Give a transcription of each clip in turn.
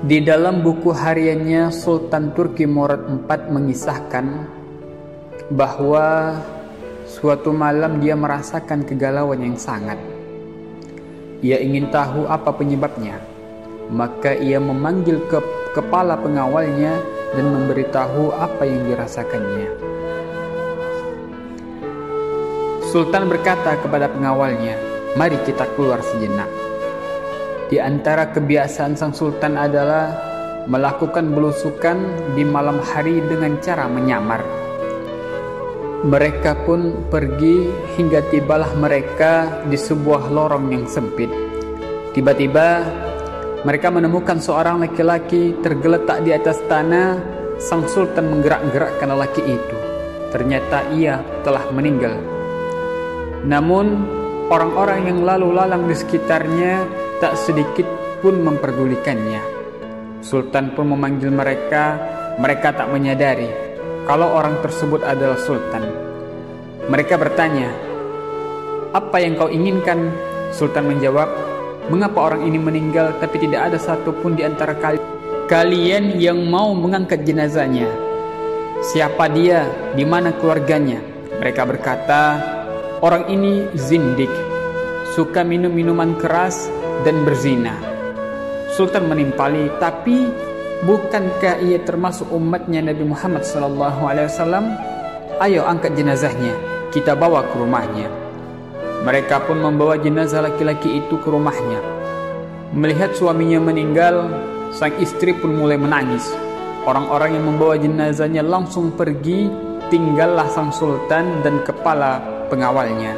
Di dalam buku hariannya, Sultan Turki Murad IV mengisahkan bahwa suatu malam dia merasakan kegalauan yang sangat. Ia ingin tahu apa penyebabnya. Maka ia memanggil kepala pengawalnya dan memberitahu apa yang dirasakannya. Sultan berkata kepada pengawalnya, "Mari kita keluar sejenak." Di antara kebiasaan sang sultan adalah melakukan belusukan di malam hari dengan cara menyamar. Mereka pun pergi hingga tibalah mereka di sebuah lorong yang sempit. Tiba-tiba mereka menemukan seorang laki-laki tergeletak di atas tanah. Sang sultan menggerak-gerakkan lelaki itu. Ternyata ia telah meninggal. Namun orang-orang yang lalu lalang di sekitarnya tak sedikit pun memperdulikannya. Sultan pun memanggil mereka. Mereka tak menyadari kalau orang tersebut adalah sultan. Mereka bertanya, "Apa yang kau inginkan?" Sultan menjawab, "Mengapa orang ini meninggal tapi tidak ada satupun di antara kalian yang mau mengangkat jenazahnya? Siapa dia? Di mana keluarganya?" Mereka berkata, "Orang ini zindik, suka minum minuman keras dan berzina." Sultan menimpali, "Tapi bukankah ia termasuk umatnya Nabi Muhammad SAW? Ayo angkat jenazahnya, kita bawa ke rumahnya." Mereka pun membawa jenazah laki-laki itu ke rumahnya. Melihat suaminya meninggal, sang istri pun mulai menangis. Orang-orang yang membawa jenazahnya langsung pergi, tinggallah sang sultan dan kepala pengawalnya.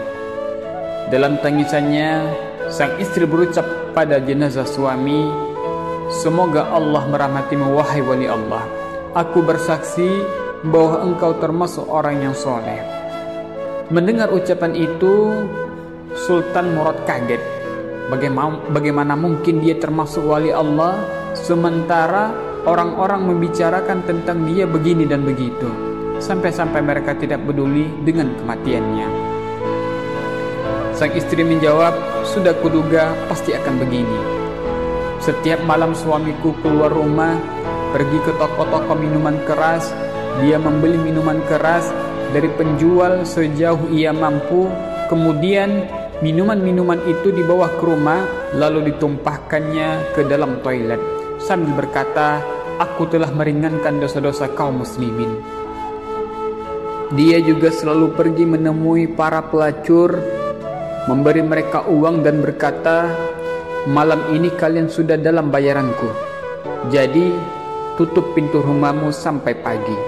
Dalam tangisannya, sang istri berucap pada jenazah suami, "Semoga Allah merahmatimu wahai wali Allah. Aku bersaksi bahwa engkau termasuk orang yang soleh." Mendengar ucapan itu, Sultan Murad kaget. Bagaimana mungkin dia termasuk wali Allah sementara orang-orang membicarakan tentang dia begini dan begitu, sampai-sampai mereka tidak peduli dengan kematiannya. Sang istri menjawab, "Sudah kuduga pasti akan begini. Setiap malam suamiku keluar rumah, pergi ke toko-toko minuman keras. Dia membeli minuman keras dari penjual sejauh ia mampu. Kemudian minuman-minuman itu dibawa ke rumah, lalu ditumpahkannya ke dalam toilet sambil berkata, 'Aku telah meringankan dosa-dosa kaum muslimin.' Dia juga selalu pergi menemui para pelacur, memberi mereka uang dan berkata, 'Malam ini kalian sudah dalam bayaranku. Jadi tutup pintu rumahmu sampai pagi.'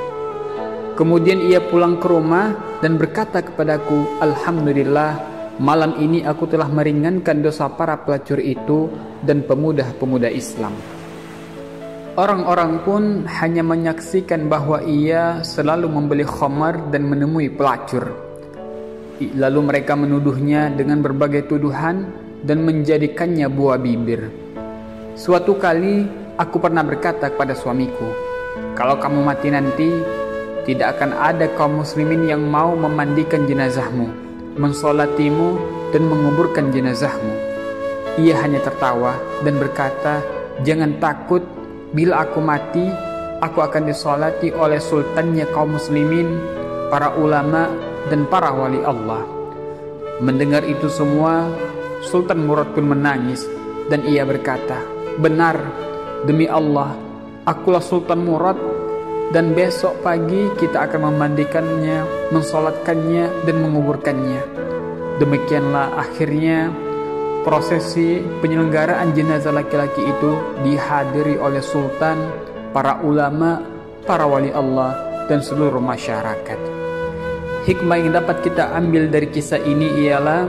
Kemudian ia pulang ke rumah dan berkata kepadaku, 'Alhamdulillah, malam ini aku telah meringankan dosa para pelacur itu dan pemuda-pemuda Islam.' Orang-orang pun hanya menyaksikan bahwa ia selalu membeli khamar dan menemui pelacur. Lalu mereka menuduhnya dengan berbagai tuduhan dan menjadikannya buah bibir. Suatu kali aku pernah berkata kepada suamiku, 'Kalau kamu mati nanti, tidak akan ada kaum muslimin yang mau memandikan jenazahmu, mensolatimu dan menguburkan jenazahmu.' Ia hanya tertawa dan berkata, 'Jangan takut, bila aku mati, aku akan disolati oleh sultannya kaum muslimin, para ulama dan para wali Allah.' Mendengar itu semua, Sultan Murad pun menangis dan ia berkata, 'Benar, demi Allah, akulah Sultan Murad dan besok pagi kita akan memandikannya, mensolatkannya dan menguburkannya.' Demikianlah akhirnya prosesi penyelenggaraan jenazah laki-laki itu dihadiri oleh sultan, para ulama, para wali Allah dan seluruh masyarakat. Hikmah yang dapat kita ambil dari kisah ini ialah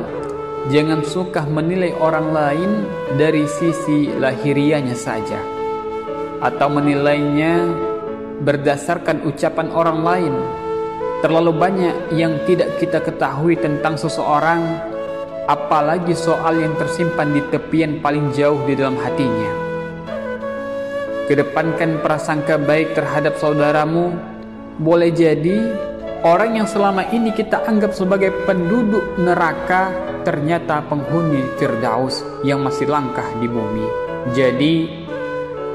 jangan suka menilai orang lain dari sisi lahiriahnya saja, atau menilainya berdasarkan ucapan orang lain. Terlalu banyak yang tidak kita ketahui tentang seseorang, apalagi soal yang tersimpan di tepian paling jauh di dalam hatinya. Kedepankan prasangka baik terhadap saudaramu. Boleh jadi orang yang selama ini kita anggap sebagai penduduk neraka ternyata penghuni Firdaus yang masih langkah di bumi. Jadi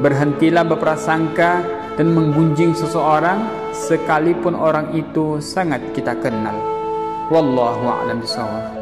Berhentilah berprasangka dan menggunjing seseorang sekalipun orang itu sangat kita kenal. Wallahu a'lam bishawab.